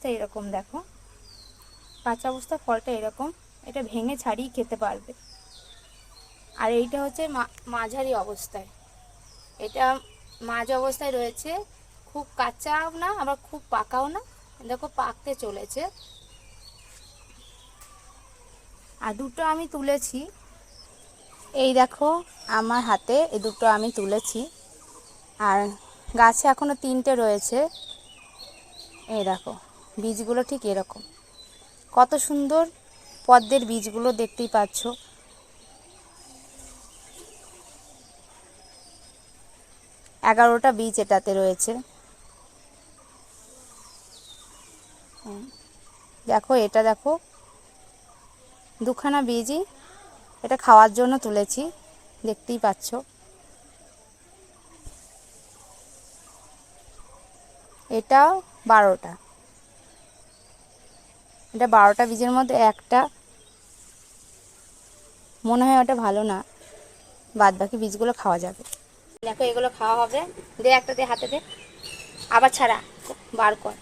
অবস্থা এরকম দেখো, কাঁচা অবস্থা ফলটা এরকম, এটা ভেঙে ছাড়িয়ে খেতে পারবে। আর এইটা হচ্ছে মাঝারি অবস্থায়, এটা মাঝ অবস্থায় রয়েছে, খুব কাঁচাও না আবার খুব পাকাও না, দেখো পাকতে চলেছে। আর দুটো আমি তুলেছি, এই দেখো আমার হাতে এই দুটো আমি তুলেছি। আর গাছে এখনো 3টে রয়েছে, এই দেখো বীজগুলো ঠিক এরকম, কত সুন্দর পদ্মের বীজগুলো দেখতেই পাচ্ছ। 11টা বীজ এটাতে রয়েছে। দেখো এটা দেখো, দুখানা বীজই, এটা খাওয়ার জন্য তুলেছি, দেখতেই পাচ্ছ। এটা 12টা, এটা 12টা বীজের মধ্যে একটা মনে হয় ওটা ভালো না, বাদ বাকি বীজগুলো খাওয়া যাবে। দেখো এগুলো খাওয়া হবে, দে একটা দে হাতে দে, আবার ছাড়া বার কর।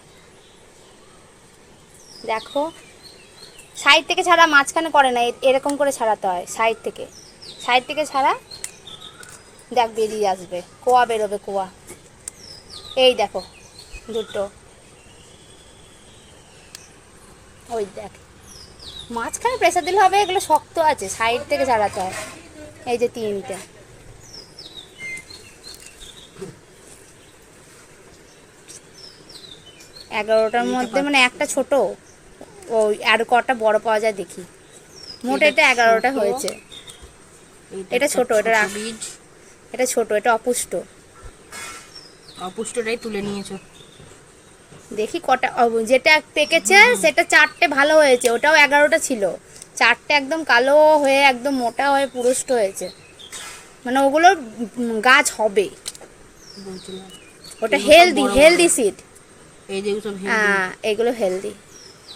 দেখো সাইড থেকে ছাড়া, মাঝখানে করে না, এরকম করে ছাড়াতে হয়, সাইড থেকে ছাড়া, দেখ বেরিয়ে আসবে, কোয়া বেরোবে, কোয়া। এই দেখো দুটো, ওই দেখ মাঝখানে প্রেসার দিলে হবে, এগুলো শক্ত আছে, সাইড থেকে ছাড়াতে হয়। এই যে 3টে, এগারোটার মধ্যে মানে একটা ছোট, ওই আর কটা বড় পাওয়া যায় দেখি। মোট এটা 11টা হয়েছে। এটা ছোট, এটা বীজ, এটা ছোট, এটা অপুষ্ট, অপুষ্টটাই তুলে নিয়েছো। দেখি কটা, যেটা পেকেছে সেটা 4টে ভালো হয়েছে, ওটাও 11টা ছিল, 4টে একদম কালো হয়ে একদম মোটা হয়ে পুরুষ্ট হয়েছে, মানে ওগুলো গাছ হবে, ওটা হেলদি সিড। এই যে সব হ্যাঁ এগুলো হেলদি।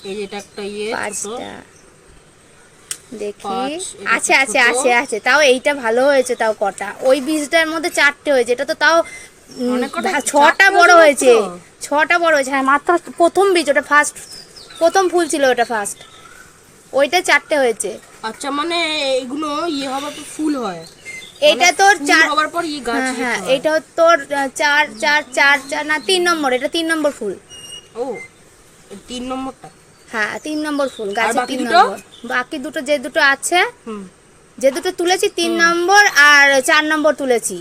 এই যে এটা একটা 5টা দেখি, আছে, তাও এইটা ভালো হয়েছে, তাও কটা, ওই বীজটার মধ্যে 4টে হয়েছে, এটা তো তাও 6টা বড় হয়েছে, 6টা বড় হয়েছে। হ্যাঁ মাত্র প্রথম বীজ, ওটা প্রথম ফুল ছিল, ওটা ফার্স্ট, ওইটা 4টে হয়েছে। আচ্ছা মানে এগুলো হবার পর ফুল হয়, এটা তোর 4 হবার পর গাছ। হ্যাঁ এটা তোর 4 না 3 নম্বর, এটা 3 নম্বর ফুল। ও 3 নম্বরটা, হ্যাঁ 3 নম্বর ফুল, গাছে 3 নম্বর। বাকি দুটো যে দুটো আছে, যে দুটো তুলেছি 3 নম্বর আর 4 নম্বর তুলেছি।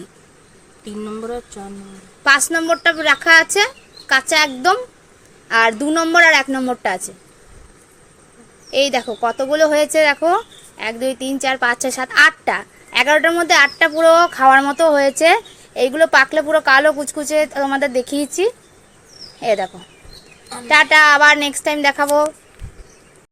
3 নম্বর আর 4 নম্বর, 5 নম্বরটা রাখা আছে কাঁচা একদম, আর 2 নম্বর আর 1 নম্বরটা আছে। এই দেখো কতগুলো হয়েছে, দেখো 1 2 3 4 5 6 7 8টা, 11টার মধ্যে 8টা পুরো খাওয়ার মতো হয়েছে। এইগুলো পাকলে পুরো কালো কুচকুচে তোমাদের দেখিয়েছি। এই দেখো, টাটা, আবার নেক্সট টাইম দেখাবো।